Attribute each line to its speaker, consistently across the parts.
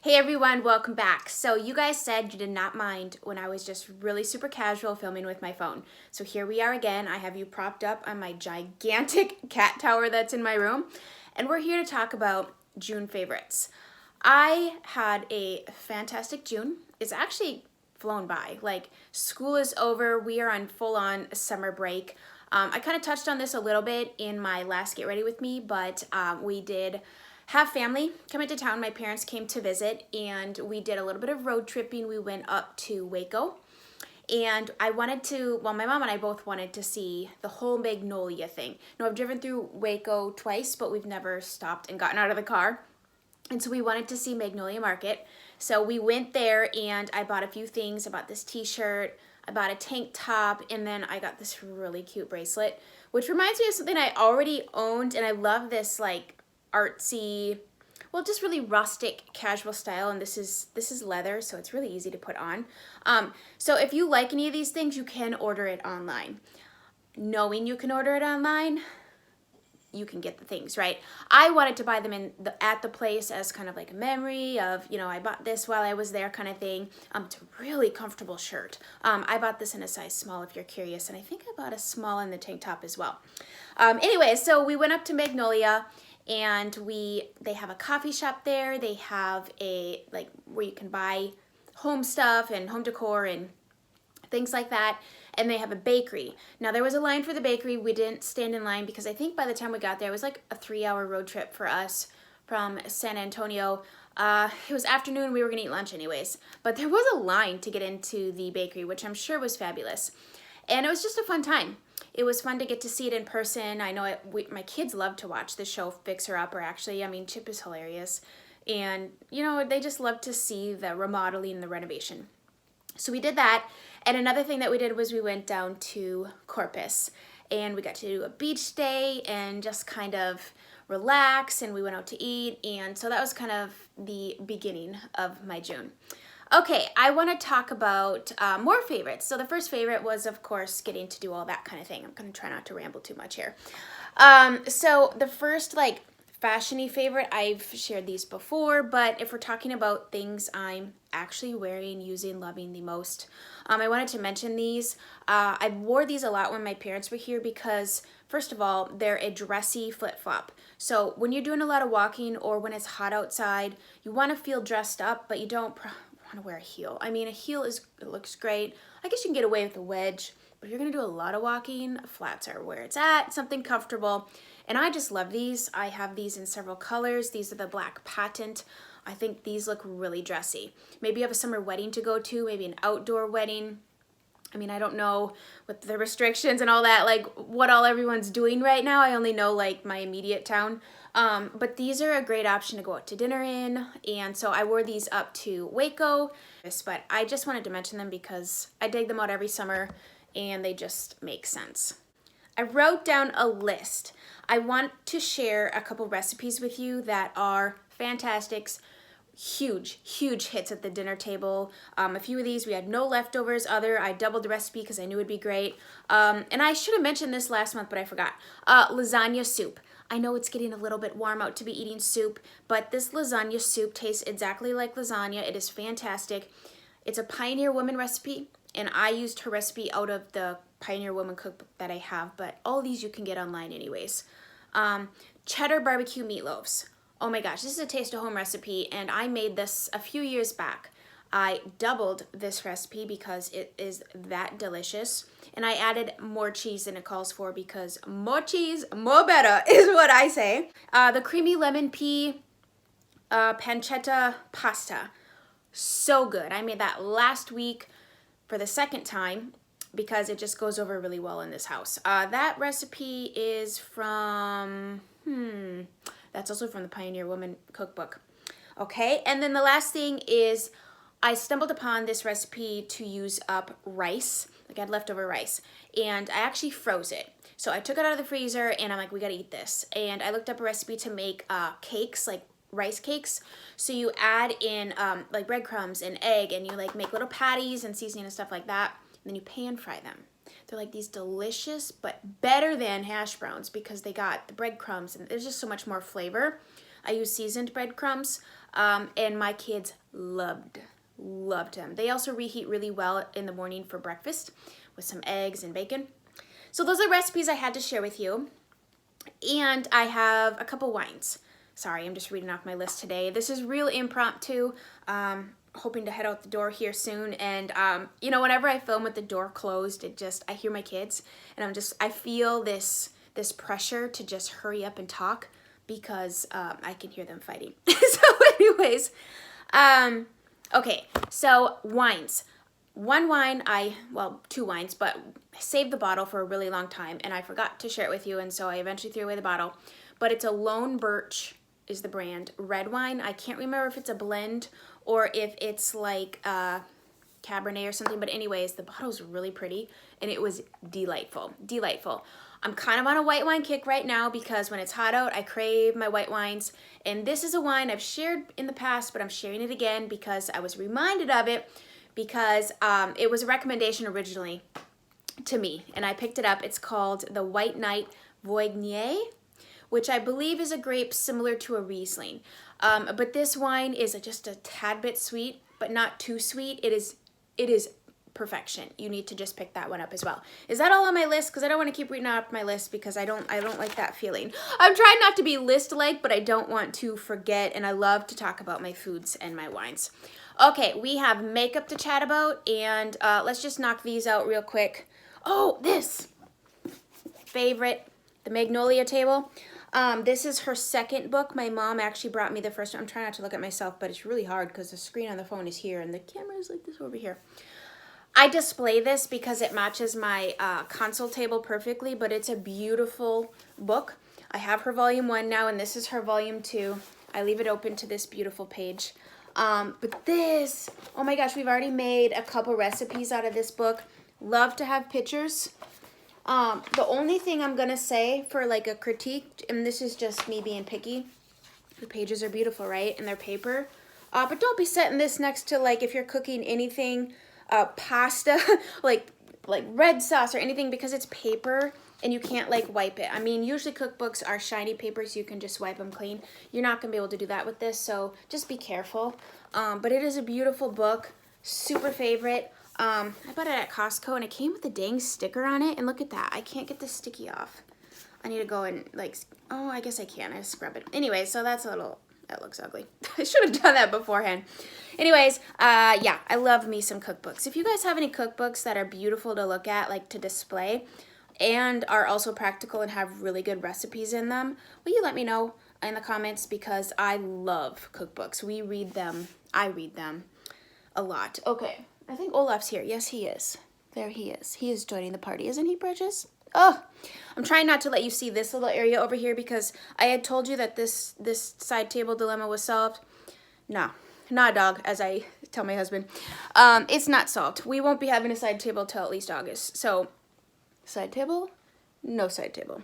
Speaker 1: Hey everyone, welcome back. So you guys said you did not mind when I was just really super casual filming with my phone. So here we are again. I have you propped up on my gigantic cat tower that's in my room. And we're here to talk about June favorites. I had a fantastic June. It's actually flown by. Like, school is over. We are on full-on summer break. I kind of touched on this a little bit in my last Get Ready With Me, but we did have family come into town. My parents came to visit and we did a little bit of road tripping. We went up to Waco and my mom and I both wanted to see the whole Magnolia thing. Now, I've driven through Waco twice, but we've never stopped and gotten out of the car. And so we wanted to see Magnolia Market. So we went there and I bought a few things. I bought this t-shirt, I bought a tank top, and then I got this really cute bracelet, which reminds me of something I already owned. And I love this like artsy, well, just really rustic casual style, and this is leather, so it's really easy to put on. So if you like any of these things, you can order it online. Knowing you can order it online, you can get the things, right? I wanted to buy them at the place as kind of like a memory of, you know, I bought this while I was there kind of thing. It's a really comfortable shirt. I bought this in a size small if you're curious, and I think I bought a small in the tank top as well. Anyway, so we went up to Magnolia, and they have a coffee shop there. They have a, like, where you can buy home stuff and home decor and things like that. And they have a bakery. Now, there was a line for the bakery. We didn't stand in line because I think by the time we got there, it was like a 3-hour road trip for us from San Antonio. It was afternoon. We were gonna eat lunch anyways. But there was a line to get into the bakery, which I'm sure was fabulous. And it was just a fun time. It was fun to get to see it in person. I know my kids love to watch the show Fix Her Up, or actually, I mean, Chip is hilarious. And, you know, they just love to see the remodeling and the renovation. So we did that. And another thing that we did was we went down to Corpus. And we got to do a beach day and just kind of relax. And we went out to eat. And so that was kind of the beginning of my June. Okay, I want to talk about more favorites. So the first favorite was, of course, getting to do all that kind of thing. I'm going to try not to ramble too much here. So the first, like, fashion-y favorite, I've shared these before, but if we're talking about things I'm actually wearing, using, loving the most, I wanted to mention these. I wore these a lot when my parents were here because, first of all, they're a dressy flip-flop. So when you're doing a lot of walking or when it's hot outside, you want to feel dressed up, but you don't want to wear a heel. I mean, a heel it looks great. I guess you can get away with a wedge, but if you're going to do a lot of walking, flats are where it's at, something comfortable. And I just love these. I have these in several colors. These are the black patent. I think these look really dressy. Maybe you have a summer wedding to go to, maybe an outdoor wedding. I mean, I don't know with the restrictions and all that, like what all everyone's doing right now. I only know like my immediate town. But these are a great option to go out to dinner in. And so I wore these up to Waco. But I just wanted to mention them because I dig them out every summer and they just make sense. I wrote down a list. I want to share a couple recipes with you that are fantastic, huge hits at the dinner table. A few of these we had no leftovers. I doubled the recipe because I knew it'd be great. And I should have mentioned this last month, but I forgot. Lasagna soup. I know it's getting a little bit warm out to be eating soup, but this lasagna soup tastes exactly like lasagna. It is fantastic. It's a Pioneer Woman recipe, and I used her recipe out of the Pioneer Woman cookbook that I have, but all these you can get online anyways. Cheddar barbecue meatloaves. Oh my gosh, this is a taste of home recipe, and I made this a few years back. I doubled this recipe because it is that delicious, and I added more cheese than it calls for because more cheese, more better is what I say. The creamy lemon pea pancetta pasta. So good. I made that last week for the second time because it just goes over really well in this house. That recipe is from, that's also from the Pioneer Woman cookbook. Okay, and then the last thing is I stumbled upon this recipe to use up rice. Like I had leftover rice, and I actually froze it. So I took it out of the freezer, and I'm like, we gotta eat this. And I looked up a recipe to make cakes, like rice cakes. So you add in like breadcrumbs and egg, and you like make little patties and seasoning and stuff like that. And then you pan fry them. They're like these delicious, but better than hash browns because they got the breadcrumbs, and there's just so much more flavor. I use seasoned breadcrumbs, and my kids loved them. They also reheat really well in the morning for breakfast with some eggs and bacon. So those are recipes I had to share with you. And I have a couple wines. Sorry, I'm just reading off my list today. This is real impromptu. Hoping to head out the door here soon. And, you know, whenever I film with the door closed, I hear my kids. And I feel this pressure to just hurry up and talk because I can hear them fighting. So anyways, okay, so wines. One wine, two wines, but I saved the bottle for a really long time and I forgot to share it with you, and so I eventually threw away the bottle. But it's a Lone Birch is the brand, red wine. I can't remember if it's a blend or if it's like Cabernet or something, but anyways, the bottle's really pretty and it was delightful, delightful. I'm kind of on a white wine kick right now because when it's hot out, I crave my white wines. And this is a wine I've shared in the past, but I'm sharing it again because I was reminded of it because it was a recommendation originally to me and I picked it up. It's called the White Knight Voigner, which I believe is a grape similar to a Riesling. But this wine is just a tad bit sweet, but not too sweet. It is perfection. You need to just pick that one up as well. Is that all on my list? Because I don't want to keep reading out my list because I don't like that feeling. I'm trying not to be list-like, but I don't want to forget, and I love to talk about my foods and my wines. Okay, we have makeup to chat about, and let's just knock these out real quick. Oh, this favorite, the Magnolia table. This is her second book. My mom actually brought me the first one. I'm trying not to look at myself, but it's really hard because the screen on the phone is here and the camera is like this over here. I display this because it matches my console table perfectly, but it's a beautiful book. I have her volume 1 now, and this is her volume 2. I leave it open to this beautiful page. But this, oh my gosh, we've already made a couple recipes out of this book. Love to have pictures. The only thing I'm going to say for like a critique, and this is just me being picky, the pages are beautiful, right? And they're paper. But don't be setting this next to, like, if you're cooking anything, pasta, like red sauce or anything, because it's paper and you can't like wipe it. I mean, usually cookbooks are shiny paper so you can just wipe them clean. You're not going to be able to do that with this, so just be careful. But it is a beautiful book, super favorite. I bought it at Costco and it came with a dang sticker on it, and look at that. I can't get the sticky off. I need to go and like, oh, I guess I can. I scrub it. Anyway, so that's a little, that looks ugly. I should have done that beforehand. Anyways, yeah, I love me some cookbooks. If you guys have any cookbooks that are beautiful to look at, like to display, and are also practical and have really good recipes in them, will you let me know in the comments, because I love cookbooks. We read them. I read them a lot. Okay, I think Olaf's here. Yes, he is. There he is. He is joining the party. Isn't he, Bridges? Oh, I'm trying not to let you see this little area over here because I had told you that this side table dilemma was solved. No, not a dog, as I tell my husband. It's not solved. We won't be having a side table till at least August. So, side table? No side table.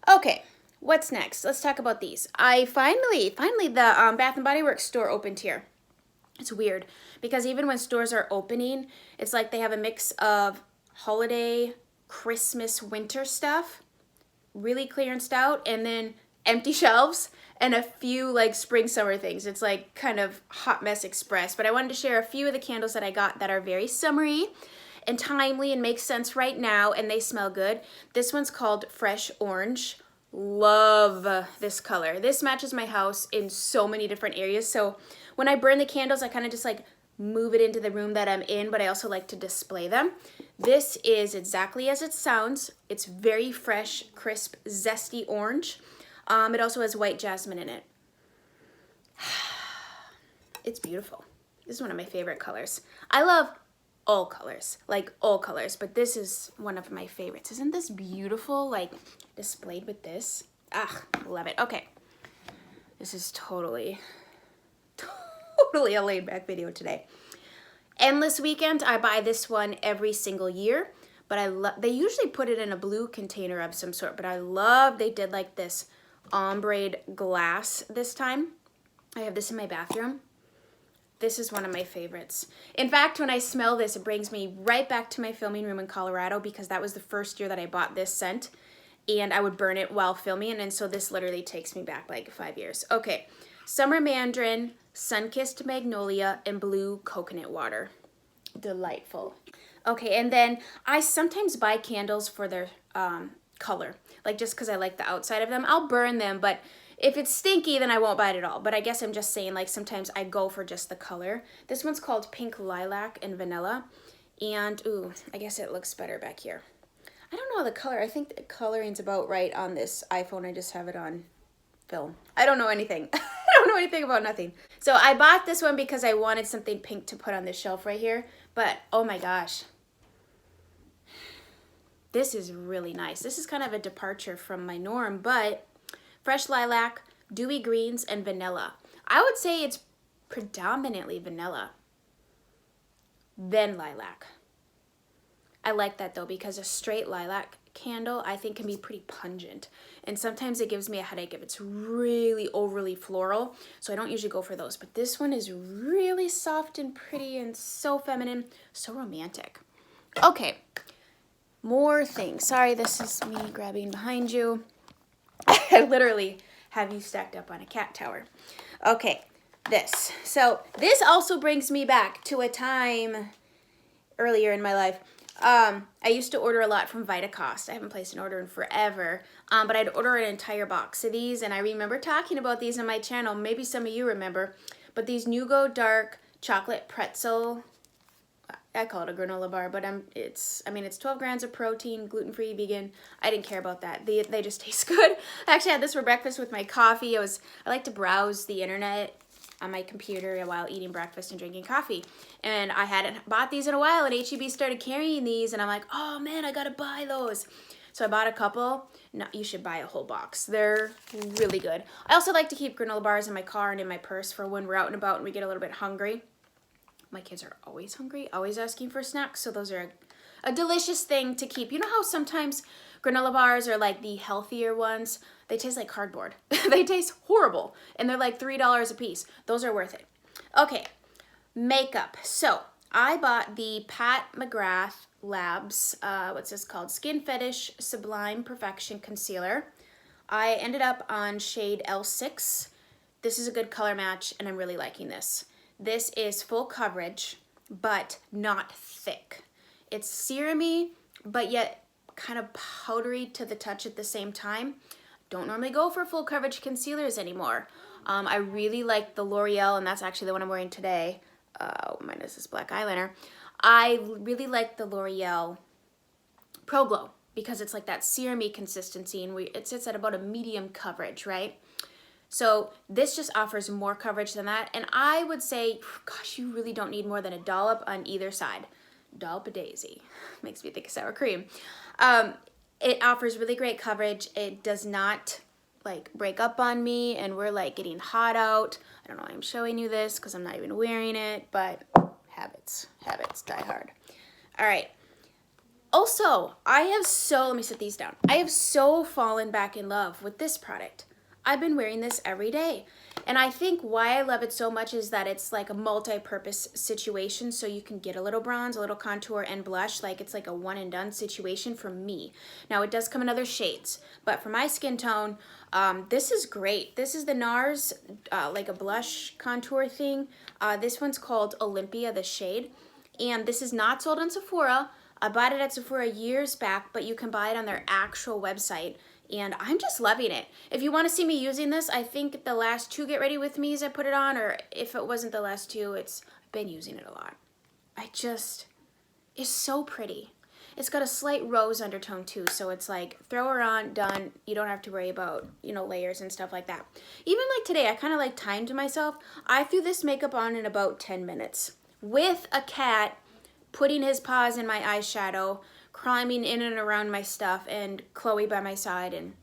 Speaker 1: Okay, what's next? Let's talk about these. I finally, the Bath & Body Works store opened here. It's weird because even when stores are opening, it's like they have a mix of holiday, Christmas, winter stuff, really clearanced out, and then empty shelves and a few like spring, summer things. It's like kind of hot mess express. But I wanted to share a few of the candles that I got that are very summery and timely and make sense right now, and they smell good. This one's called Fresh Orange. Love this color. This matches my house in so many different areas. So when I burn the candles, I kind of just like move it into the room that I'm in, but I also like to display them. This is exactly as it sounds. It's very fresh, crisp, zesty orange. It also has white jasmine in it. It's beautiful. This is one of my favorite colors. I love all colors, like all colors, but this is one of my favorites. Isn't this beautiful, like displayed with this? Ah, love it. Okay, this is totally a laid back video today. Endless Weekend, I buy this one every single year, but they usually put it in a blue container of some sort, but I love they did like this ombre glass this time. I have this in my bathroom. This is one of my favorites. In fact, when I smell this, it brings me right back to my filming room in Colorado because that was the first year that I bought this scent. and I would burn it while filming, and so this literally takes me back like 5 years. Okay, Summer Mandarin, Sun-Kissed Magnolia, and Blue Coconut Water. Delightful. Okay, and then I sometimes buy candles for their color, like just because I like the outside of them. I'll burn them, but if it's stinky, then I won't buy it at all. But I guess I'm just saying, like, sometimes I go for just the color. This one's called Pink Lilac and Vanilla. And, ooh, I guess it looks better back here. I don't know the color. I think the coloring's about right on this iPhone. I just have it on film. I don't know anything. I don't know anything about nothing. So I bought this one because I wanted something pink to put on this shelf right here. But, oh my gosh. This is really nice. This is kind of a departure from my norm, but fresh lilac, dewy greens, and vanilla. I would say it's predominantly vanilla, then lilac. I like that though, because a straight lilac candle I think can be pretty pungent, and sometimes it gives me a headache if it's really overly floral, so I don't usually go for those. But this one is really soft and pretty and so feminine, so romantic. Okay, more things. Sorry, this is me grabbing behind you. I literally have you stacked up on a cat tower. Okay, this. So this also brings me back to a time earlier in my life. I used to order a lot from Vitacost. I haven't placed an order in forever, but I'd order an entire box of these, and I remember talking about these on my channel. Maybe some of you remember, but these Nugo Dark Chocolate Pretzel, I call it a granola bar, but it's 12 grams of protein, gluten-free, vegan. I didn't care about that. They just taste good. I actually had this for breakfast with my coffee. I like to browse the internet on my computer while eating breakfast and drinking coffee. And I hadn't bought these in a while, and H-E-B started carrying these, and I'm like, oh man, I gotta buy those. So I bought a couple. No, you should buy a whole box. They're really good. I also like to keep granola bars in my car and in my purse for when we're out and about and we get a little bit hungry. My kids are always hungry, always asking for snacks, so those are a delicious thing to keep. You know how sometimes granola bars are like the healthier ones? They taste like cardboard. They taste horrible, and they're like $3 a piece. Those are worth it. Okay, makeup. So I bought the Pat McGrath Labs, what's this called? Skin Fetish Sublime Perfection Concealer. I ended up on shade L6. This is a good color match, and I'm really liking this. This is full coverage, but not thick. It's serumy, but yet kind of powdery to the touch at the same time. Don't normally go for full coverage concealers anymore. I really like the L'Oreal, and that's actually the one I'm wearing today. Minus this black eyeliner. I really like the L'Oreal Pro Glow because it's like that serumy consistency, and it sits at about a medium coverage, right? So this just offers more coverage than that. And I would say, gosh, you really don't need more than a dollop on either side. Dollop a daisy. Makes me think of sour cream. It offers really great coverage. It does not like break up on me, and we're like getting hot out. I don't know why I'm showing you this because I'm not even wearing it, but habits die hard. All right. Also, let me set these down. I have so fallen back in love with this product. I've been wearing this every day. And I think why I love it so much is that it's like a multi-purpose situation, so you can get a little bronze, a little contour, and blush. Like it's like a one and done situation for me. Now it does come in other shades, but for my skin tone, this is great. This is the NARS, like a blush contour thing. This one's called Olympia, the shade. And this is not sold on Sephora. I bought it at Sephora years back, but you can buy it on their actual website. And I'm just loving it. If you want to see me using this, I think the last 2 Get Ready With Me's I put it on, or if it wasn't the last 2, I've been using it a lot. It's so pretty. It's got a slight rose undertone too, so it's like throw her on, done. You don't have to worry about, layers and stuff like that. Even like today, I kind of like timed myself. I threw this makeup on in about 10 minutes with a cat putting his paws in my eyeshadow, climbing in and around my stuff, and Chloe by my side, and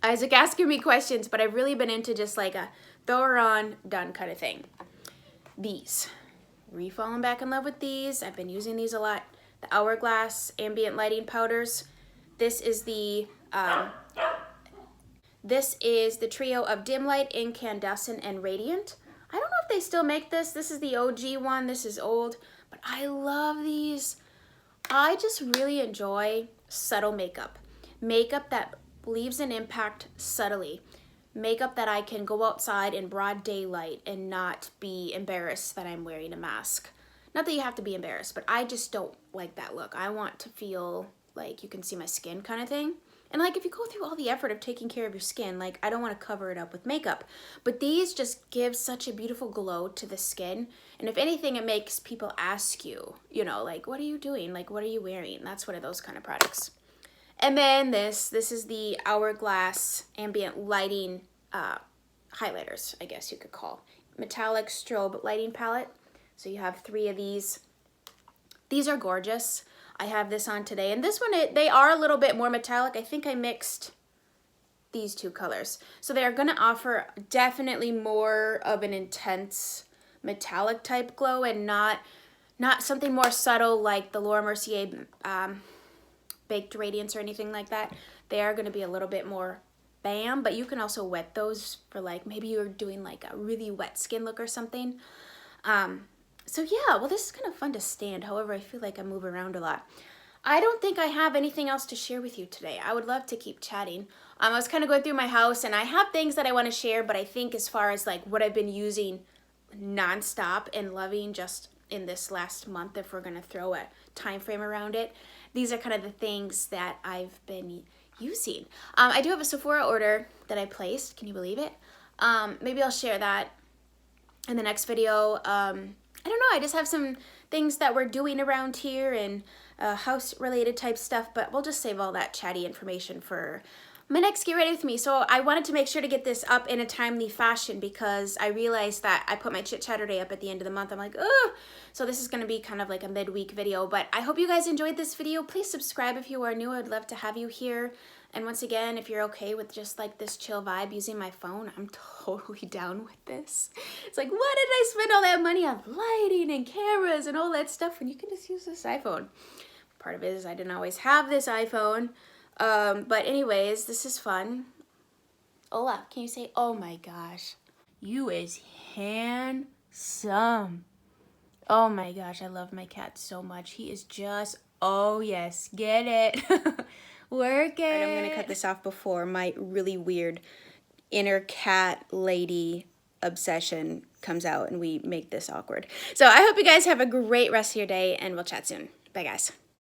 Speaker 1: Isaac asking me questions, but I've really been into just like a throw her on, done kind of thing. These. Fallen back in love with these. I've been using these a lot. The Hourglass Ambient Lighting Powders. This is the trio of Dim Light, Incandescent, and Radiant. I don't know if they still make this. This is the OG one. This is old, but I love these. I just really enjoy subtle makeup. Makeup that leaves an impact subtly. Makeup that I can go outside in broad daylight and not be embarrassed that I'm wearing a mask. Not that you have to be embarrassed, but I just don't like that look. I want to feel like you can see my skin kind of thing. And like if you go through all the effort of taking care of your skin, like I don't want to cover it up with makeup. But these just give such a beautiful glow to the skin. And if anything, it makes people ask you, you know, like, what are you doing? Like, what are you wearing? That's one of those kind of products. And then this is the Hourglass Ambient Lighting highlighters, I guess you could call. Metallic Strobe Lighting Palette. So you have 3 of these. These are gorgeous. I have this on today, and this one, they are a little bit more metallic. I think I mixed these 2 colors. So they are gonna offer definitely more of an intense metallic type glow and not something more subtle like the Laura Mercier Baked Radiance or anything like that. They are gonna be a little bit more bam, but you can also wet those for like, maybe you're doing like a really wet skin look or something. So yeah, well, this is kind of fun to stand. However, I feel like I move around a lot. I don't think I have anything else to share with you today. I would love to keep chatting. I was kind of going through my house and I have things that I want to share, but I think as far as like what I've been using nonstop and loving just in this last month, if we're going to throw a time frame around it, these are kind of the things that I've been using. I do have a Sephora order that I placed. Can you believe it? Maybe I'll share that in the next video. I don't know, I just have some things that we're doing around here and house related type stuff, but we'll just save all that chatty information for my next Get Ready With Me. So I wanted to make sure to get this up in a timely fashion because I realized that I put my Chit Chatter Day up at the end of the month. I'm like, oh, so this is going to be kind of like a midweek video, but I hope you guys enjoyed this video. Please subscribe if you are new. I'd love to have you here. And once again, if you're okay with just like this chill vibe using my phone, I'm totally down with this. It's like, why did I spend all that money on lighting and cameras and all that stuff when you can just use this iPhone? Part of it is I didn't always have this iPhone. But anyways, this is fun. Ola, can you say, oh my gosh, you is handsome. Oh my gosh, I love my cat so much. He is just, oh yes, get it. Work it. Right, I'm gonna cut this off before my really weird inner cat lady obsession comes out and we make this awkward. So I hope you guys have a great rest of your day and we'll chat soon. Bye guys.